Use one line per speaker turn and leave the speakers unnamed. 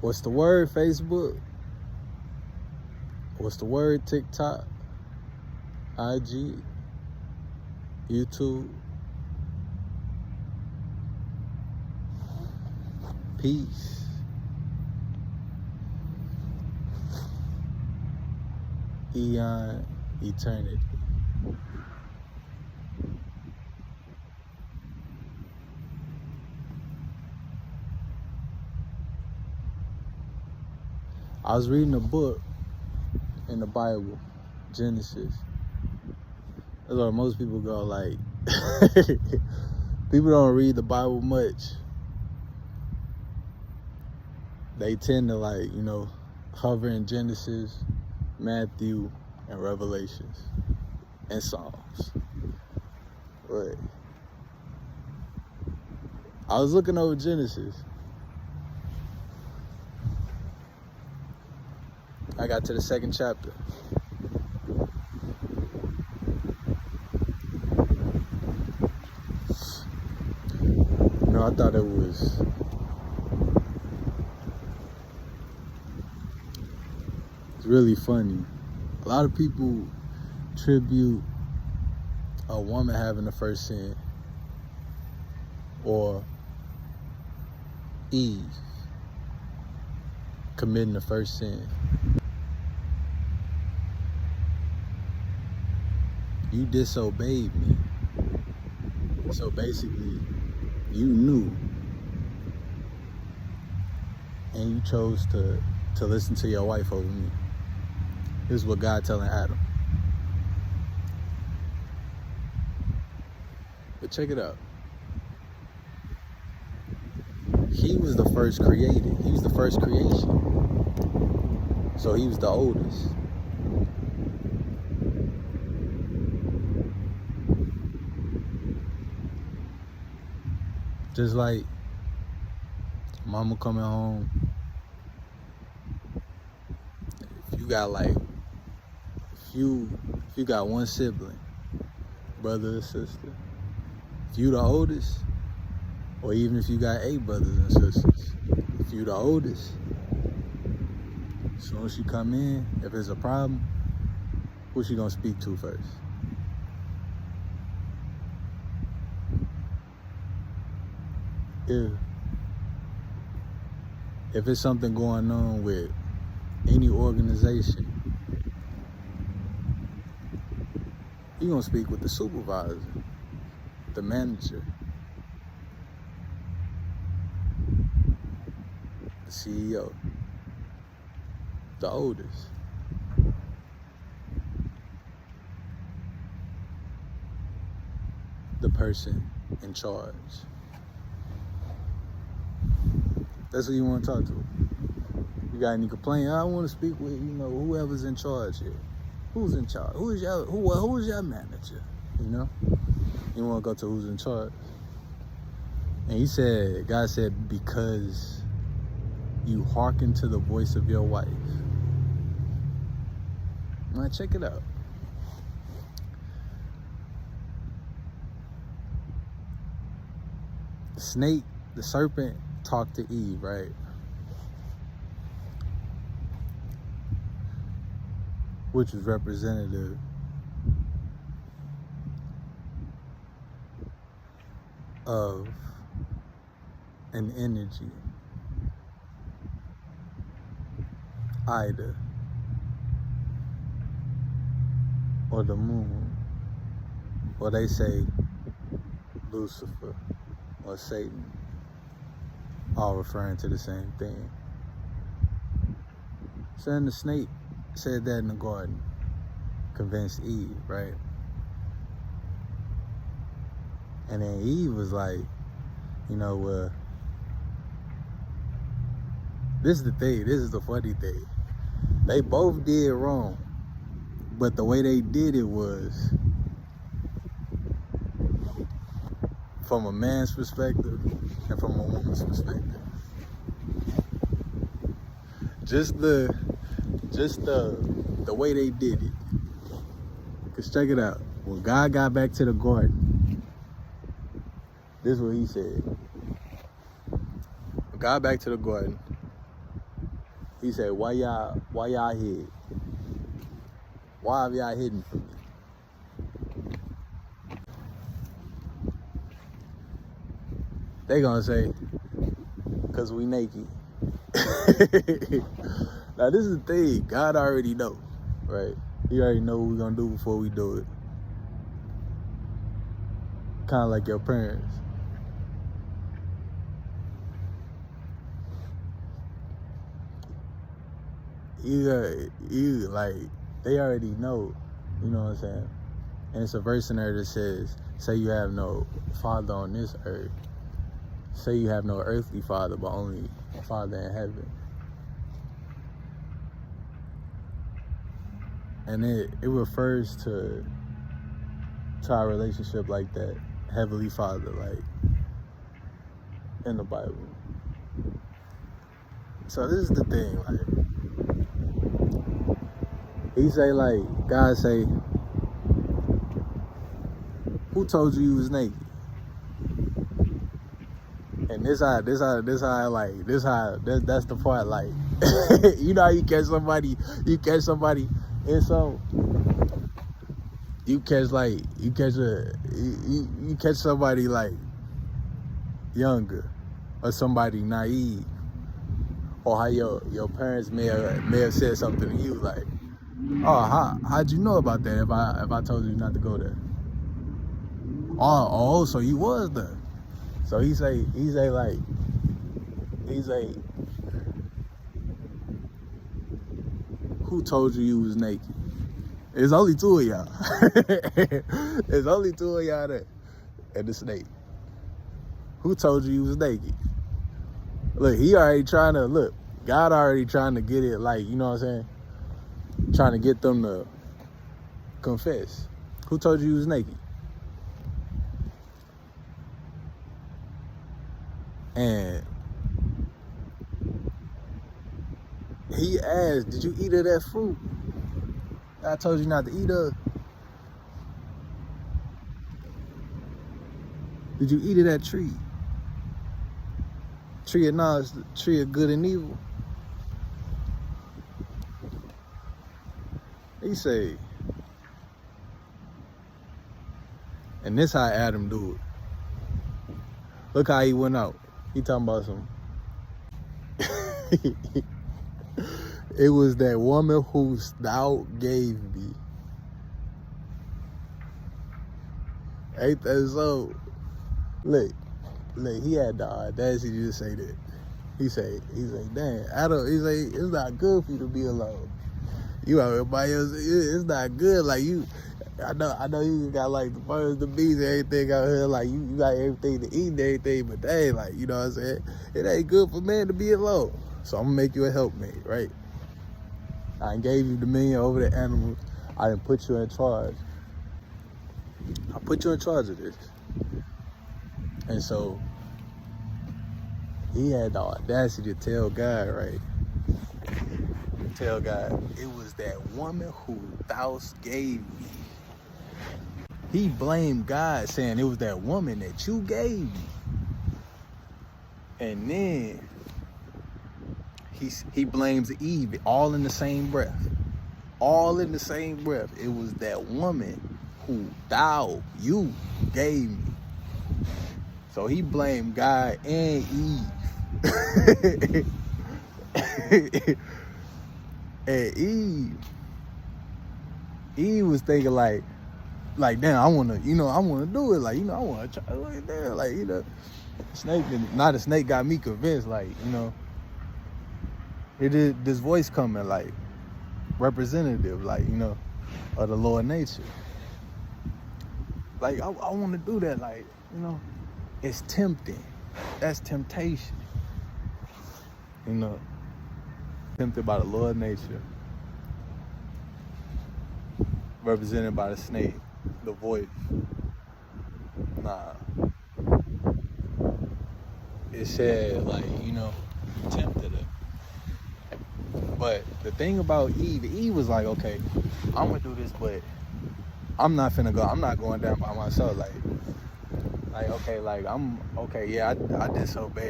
What's the word, Facebook? What's the word, TikTok? IG? YouTube? Peace. Eon, eternity. I was reading a book in the Bible, Genesis. That's where most people go, like, people don't read the Bible much. They tend to, like, hover in Genesis, Matthew, and Revelations, and Psalms. But I was looking over Genesis. I got to the second chapter. I thought it was really funny. A lot of people tribute a woman having the first sin, or Eve committing the first sin. You disobeyed me. So basically, you knew, and you chose to listen to your wife over me. This is what God telling Adam. But check it out. He was the first created. He was the first creation. So he was the oldest. Just like mama coming home, if you got if you got one sibling, brother or sister, if you the oldest, or even if you got 8 brothers and sisters, if you the oldest, as soon as she come in, if there's a problem, who she gonna speak to first? If it's something going on with any organization, you're gonna speak with the supervisor, the manager, the CEO, the oldest. The person in charge. That's who you want to talk to. You got any complaint? I want to speak with, whoever's in charge here. Who's in charge? Who's your manager? You want to go to who's in charge. And God said, because you hearken to the voice of your wife. Now check it out. The serpent talked to Eve, right? Which is representative of an energy, Ida, or the moon, or they say Lucifer or Satan, all referring to the same thing. So then the snake said that in the garden, convinced Eve, right? And then Eve was like, well, this is the thing, this is the funny thing. They both did wrong, but the way they did it was from a man's perspective and from a woman's perspective. Just the way they did it. Cause check it out. When God got back to the garden, this is what he said. When God back to the garden, He said, why y'all hid? Why have y'all hidden from me? They gonna say, cause we naked. Now this is the thing, God already know, right? He already know what we're gonna do before we do it. Kind of like your parents. You like, they already know, you know what I'm saying? And it's a verse in there that says, say you have no father on this earth. Say you have no earthly father, but only a father in heaven. And it refers to our relationship like that, Heavenly Father, like in the Bible. So this is the thing, like, he say, like, God say, who told you you was naked? And that's the part, like, you know how you catch somebody in some, you catch somebody like younger, or somebody naive, or how your parents may have said something to you like, oh, how'd you know about that if I told you not to go there? Oh, so you was there. So he say, who told you you was naked? There's only two of y'all. There's only two of y'all there. And the snake. Who told you you was naked? Look, God already trying to get it, like, you know what I'm saying? Trying to get them to confess. Who told you you was naked? And he asked, did you eat of that fruit I told you not to eat of? Did you eat of that tree? Tree of knowledge, tree of good and evil? He say, and this how Adam do it. Look how he went out. He talking about some. It was that woman who thou gave me. Ain't that so? Look, he had the audacity to say that. He say, damn, Adam, he say, it's not good for you to be alone. You out here by yourself, it's not good. Like, I know you got like the birds, the bees, and everything out here. Like, you got everything to eat and everything, but dang, like, you know what I'm saying? It ain't good for man to be alone. So I'm gonna make you a helpmate, right? I gave you dominion over the animals. I didn't put you in charge. I put you in charge of this. And so he had the audacity to tell God, right? Tell God, it was that woman who thou gave me. He blamed God, saying it was that woman that you gave me. And then he blames Eve, all in the same breath. All in the same breath. It was that woman who you gave me. So he blamed God and Eve. And Eve was thinking like, damn, I wanna do it. Like, I wanna try, like, damn, like, the snake got me convinced, like, it is this voice coming, like, representative, like, of the Lord nature. Like, I want to do that, like, it's tempting. That's temptation. Tempted by the Lord nature. Represented by the snake, the voice. Nah. It said, like, tempted her. But the thing about Eve was like, okay, I'm gonna do this, but I'm not going down by myself. Like, okay, like, yeah, I disobey.